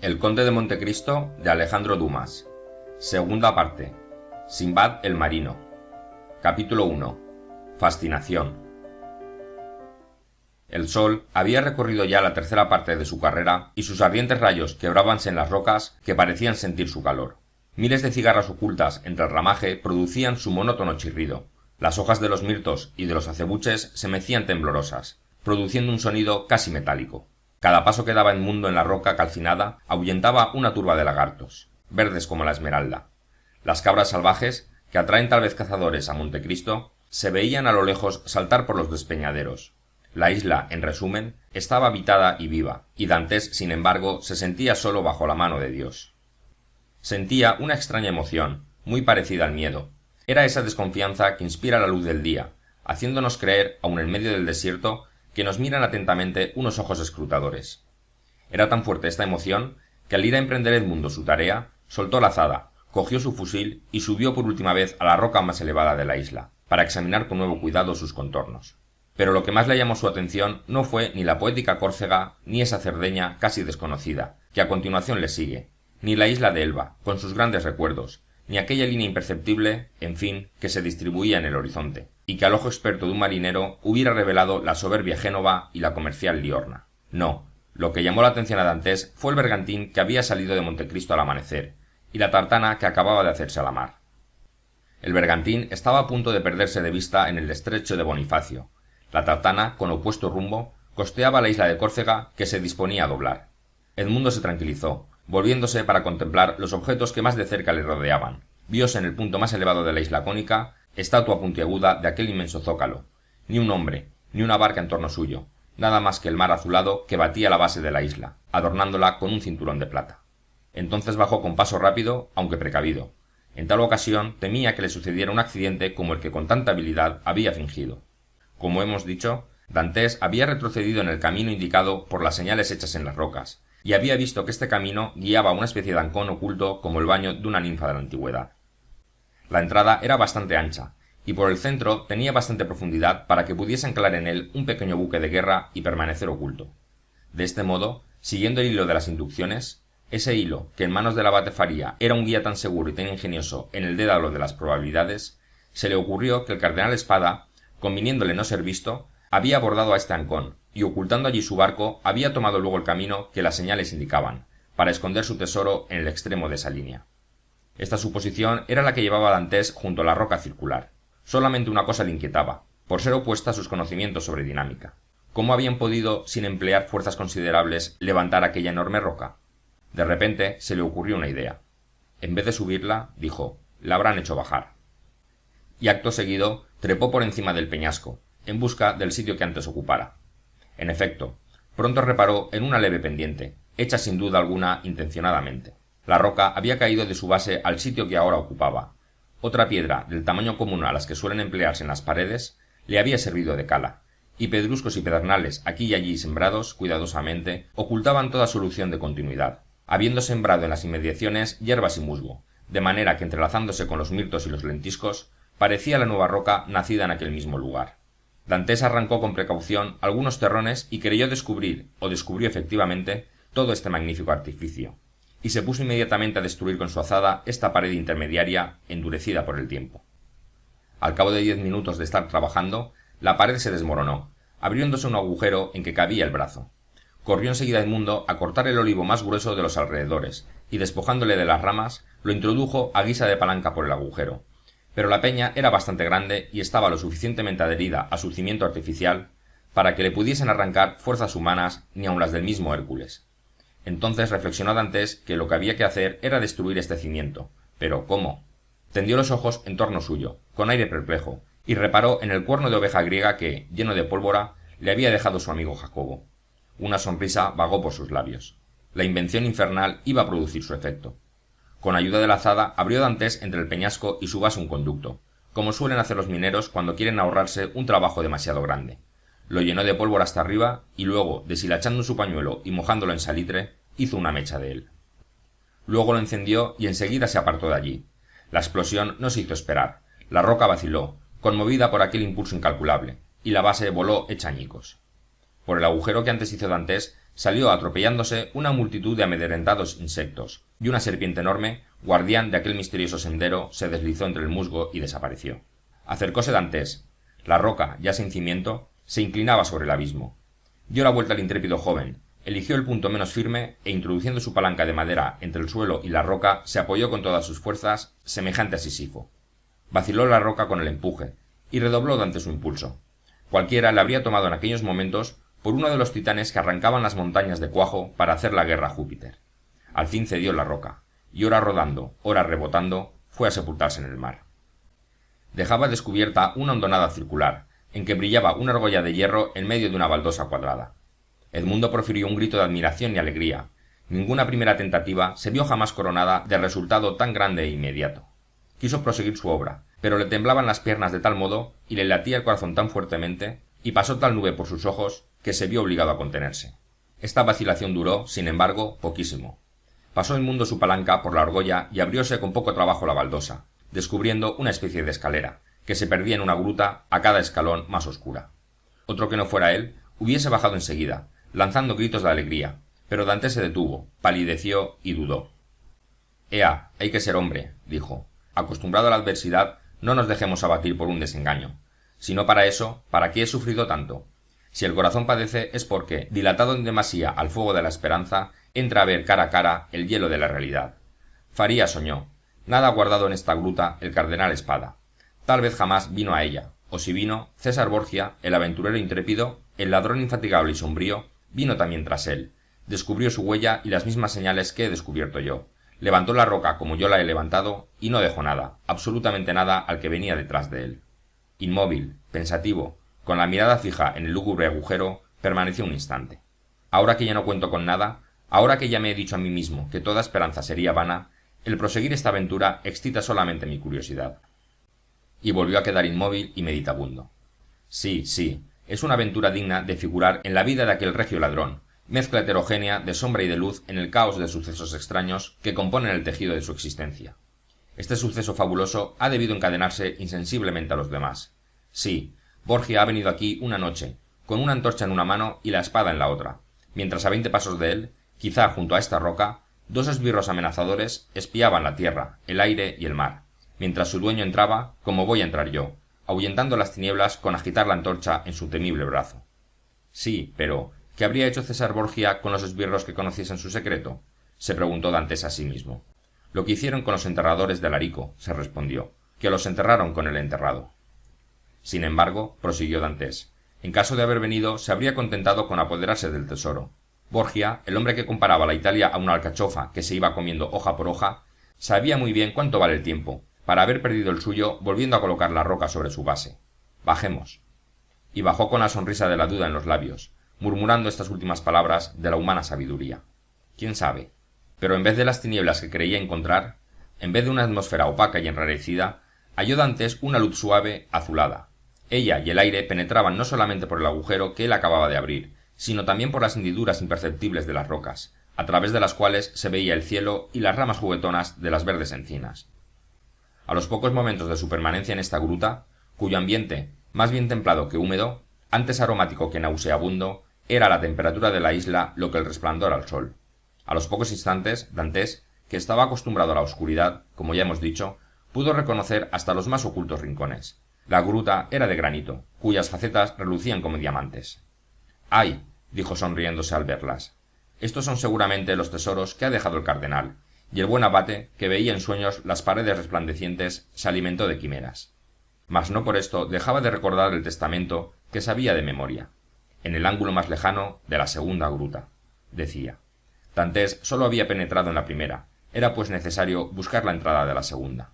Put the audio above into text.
El conde de Montecristo de Alejandro Dumas. Segunda parte. Simbad el marino. Capítulo 1. Fascinación. El sol había recorrido ya la tercera parte de su carrera y sus ardientes rayos quebrábanse en las rocas que parecían sentir su calor. Miles de cigarras ocultas entre el ramaje producían su monótono chirrido. Las hojas de los mirtos y de los acebuches se mecían temblorosas, produciendo un sonido casi metálico. Cada paso que daba Edmundo en la roca calcinada ahuyentaba una turba de lagartos, verdes como la esmeralda. Las cabras salvajes, que atraen tal vez cazadores a Montecristo, se veían a lo lejos saltar por los despeñaderos. La isla, en resumen, estaba habitada y viva, y Dantes, sin embargo, se sentía solo bajo la mano de Dios. Sentía una extraña emoción, muy parecida al miedo. Era esa desconfianza que inspira la luz del día, haciéndonos creer, aun en medio del desierto, que nos miran atentamente unos ojos escrutadores. Era tan fuerte esta emoción que al ir a emprender Edmundo su tarea, soltó la azada, cogió su fusil y subió por última vez a la roca más elevada de la isla, para examinar con nuevo cuidado sus contornos. Pero lo que más le llamó su atención no fue ni la poética Córcega, ni esa Cerdeña casi desconocida, que a continuación le sigue, ni la isla de Elba, con sus grandes recuerdos, ni aquella línea imperceptible, en fin, que se distribuía en el horizonte, y que al ojo experto de un marinero hubiera revelado la soberbia Génova y la comercial Liorna. No, lo que llamó la atención a Dantes fue el bergantín que había salido de Montecristo al amanecer, y la tartana que acababa de hacerse a la mar. El bergantín estaba a punto de perderse de vista en el estrecho de Bonifacio. La tartana, con opuesto rumbo, costeaba la isla de Córcega, que se disponía a doblar. Edmundo se tranquilizó, volviéndose para contemplar los objetos que más de cerca le rodeaban. Viose en el punto más elevado de la isla cónica, estatua puntiaguda de aquel inmenso zócalo. Ni un hombre, ni una barca en torno suyo, nada más que el mar azulado que batía la base de la isla, adornándola con un cinturón de plata. Entonces bajó con paso rápido, aunque precavido. En tal ocasión temía que le sucediera un accidente como el que con tanta habilidad había fingido. Como hemos dicho, Dantes había retrocedido en el camino indicado por las señales hechas en las rocas, y había visto que este camino guiaba a una especie de ancón oculto como el baño de una ninfa de la antigüedad. La entrada era bastante ancha, y por el centro tenía bastante profundidad para que pudiese anclar en él un pequeño buque de guerra y permanecer oculto. De este modo, siguiendo el hilo de las inducciones, ese hilo, que en manos del abate Faría era un guía tan seguro y tan ingenioso en el dédalo de las probabilidades, se le ocurrió que el cardenal Espada, conviniéndole no ser visto, había abordado a este ancón, y ocultando allí su barco, había tomado luego el camino que las señales indicaban, para esconder su tesoro en el extremo de esa línea. Esta suposición era la que llevaba a Dantes junto a la roca circular. Solamente una cosa le inquietaba, por ser opuesta a sus conocimientos sobre dinámica. ¿Cómo habían podido, sin emplear fuerzas considerables, levantar aquella enorme roca? De repente se le ocurrió una idea. En vez de subirla, dijo, la habrán hecho bajar. Y acto seguido trepó por encima del peñasco, en busca del sitio que antes ocupara. En efecto, pronto reparó en una leve pendiente, hecha sin duda alguna intencionadamente. La roca había caído de su base al sitio que ahora ocupaba. Otra piedra, del tamaño común a las que suelen emplearse en las paredes, le había servido de cala, y pedruscos y pedernales aquí y allí sembrados cuidadosamente ocultaban toda solución de continuidad, habiendo sembrado en las inmediaciones hierbas y musgo, de manera que entrelazándose con los mirtos y los lentiscos, parecía la nueva roca nacida en aquel mismo lugar. Dantes arrancó con precaución algunos terrones y creyó descubrir, o descubrió efectivamente, todo este magnífico artificio, y se puso inmediatamente a destruir con su azada esta pared intermediaria endurecida por el tiempo. Al cabo de 10 minutos de estar trabajando, la pared se desmoronó, abriéndose un agujero en que cabía el brazo. Corrió enseguida Edmundo a cortar el olivo más grueso de los alrededores, y despojándole de las ramas, lo introdujo a guisa de palanca por el agujero. Pero la peña era bastante grande y estaba lo suficientemente adherida a su cimiento artificial para que le pudiesen arrancar fuerzas humanas ni aun las del mismo Hércules. Entonces reflexionó Dantes que lo que había que hacer era destruir este cimiento. Pero ¿cómo? Tendió los ojos en torno suyo, con aire perplejo, y reparó en el cuerno de oveja griega que, lleno de pólvora, le había dejado su amigo Jacobo. Una sonrisa vagó por sus labios. La invención infernal iba a producir su efecto. Con ayuda de la azada abrió Dantes entre el peñasco y su base un conducto, como suelen hacer los mineros cuando quieren ahorrarse un trabajo demasiado grande. Lo llenó de pólvora hasta arriba y luego, deshilachando su pañuelo y mojándolo en salitre, hizo una mecha de él. Luego lo encendió y enseguida se apartó de allí. La explosión no se hizo esperar. La roca vaciló, conmovida por aquel impulso incalculable, y la base voló hecha añicos. Por el agujero que antes hizo Dantes salió atropellándose una multitud de amedrentados insectos, y una serpiente enorme, guardián de aquel misterioso sendero, se deslizó entre el musgo y desapareció. Acercóse Dantés. La roca, ya sin cimiento, se inclinaba sobre el abismo. Dio la vuelta al intrépido joven, eligió el punto menos firme e, introduciendo su palanca de madera entre el suelo y la roca, se apoyó con todas sus fuerzas, semejante a Sísifo. Vaciló la roca con el empuje, y redobló ante su impulso. Cualquiera le habría tomado en aquellos momentos por uno de los titanes que arrancaban las montañas de cuajo para hacer la guerra a Júpiter. Al fin cedió la roca, y ora rodando, ora rebotando, fue a sepultarse en el mar. Dejaba descubierta una hondonada circular, en que brillaba una argolla de hierro en medio de una baldosa cuadrada. Edmundo profirió un grito de admiración y alegría. Ninguna primera tentativa se vio jamás coronada de resultado tan grande e inmediato. Quiso proseguir su obra, pero le temblaban las piernas de tal modo y le latía el corazón tan fuertemente, y pasó tal nube por sus ojos, que se vio obligado a contenerse. Esta vacilación duró, sin embargo, poquísimo. Pasó Edmundo su palanca por la argolla y abrióse con poco trabajo la baldosa, descubriendo una especie de escalera, que se perdía en una gruta a cada escalón más oscura. Otro que no fuera él hubiese bajado enseguida, lanzando gritos de alegría, pero Dantés se detuvo, palideció y dudó. «Ea, hay que ser hombre», dijo. «Acostumbrado a la adversidad, no nos dejemos abatir por un desengaño. Si no para eso, ¿para qué he sufrido tanto? Si el corazón padece es porque, dilatado en demasía al fuego de la esperanza, entra a ver cara a cara el hielo de la realidad. Farías soñó. Nada ha guardado en esta gruta el cardenal Espada. Tal vez jamás vino a ella, o si vino, César Borgia, el aventurero intrépido, el ladrón infatigable y sombrío, vino también tras él, descubrió su huella y las mismas señales que he descubierto yo, levantó la roca como yo la he levantado y no dejó nada, absolutamente nada al que venía detrás de él. Inmóvil, pensativo, con la mirada fija en el lúgubre agujero, permaneció un instante. Ahora que ya no cuento con nada, ahora que ya me he dicho a mí mismo que toda esperanza sería vana, el proseguir esta aventura excita solamente mi curiosidad. Y volvió a quedar inmóvil y meditabundo. Sí, sí, es una aventura digna de figurar en la vida de aquel regio ladrón, mezcla heterogénea de sombra y de luz en el caos de sucesos extraños que componen el tejido de su existencia. Este suceso fabuloso ha debido encadenarse insensiblemente a los demás. Sí, Borgia ha venido aquí una noche, con una antorcha en una mano y la espada en la otra, mientras a 20 pasos de él, quizá junto a esta roca, dos esbirros amenazadores espiaban la tierra, el aire y el mar, mientras su dueño entraba, como voy a entrar yo, ahuyentando las tinieblas con agitar la antorcha en su temible brazo. Sí, pero ¿qué habría hecho César Borgia con los esbirros que conociesen su secreto?, se preguntó Dantés a sí mismo. Lo que hicieron con los enterradores de Alarico, se respondió, que los enterraron con el enterrado. Sin embargo, prosiguió Dantés, en caso de haber venido se habría contentado con apoderarse del tesoro. Borgia, el hombre que comparaba la Italia a una alcachofa que se iba comiendo hoja por hoja, sabía muy bien cuánto vale el tiempo, para haber perdido el suyo volviendo a colocar la roca sobre su base. Bajemos. Y bajó con la sonrisa de la duda en los labios, murmurando estas últimas palabras de la humana sabiduría. ¿Quién sabe? Pero en vez de las tinieblas que creía encontrar, en vez de una atmósfera opaca y enrarecida, halló Dantés una luz suave, azulada. Ella y el aire penetraban no solamente por el agujero que él acababa de abrir, sino también por las hendiduras imperceptibles de las rocas, a través de las cuales se veía el cielo y las ramas juguetonas de las verdes encinas. A los pocos momentos de su permanencia en esta gruta, cuyo ambiente, más bien templado que húmedo, antes aromático que nauseabundo, era a la temperatura de la isla lo que el resplandor al sol. A los pocos instantes, Dantés, que estaba acostumbrado a la oscuridad, como ya hemos dicho, pudo reconocer hasta los más ocultos rincones. La gruta era de granito, cuyas facetas relucían como diamantes. «¡Ay!», dijo sonriéndose al verlas. «Estos son seguramente los tesoros que ha dejado el cardenal», y el buen abate, que veía en sueños las paredes resplandecientes, se alimentó de quimeras. Mas no por esto dejaba de recordar el testamento que sabía de memoria. «En el ángulo más lejano de la segunda gruta», decía. Dantés sólo había penetrado en la primera, era pues necesario buscar la entrada de la segunda.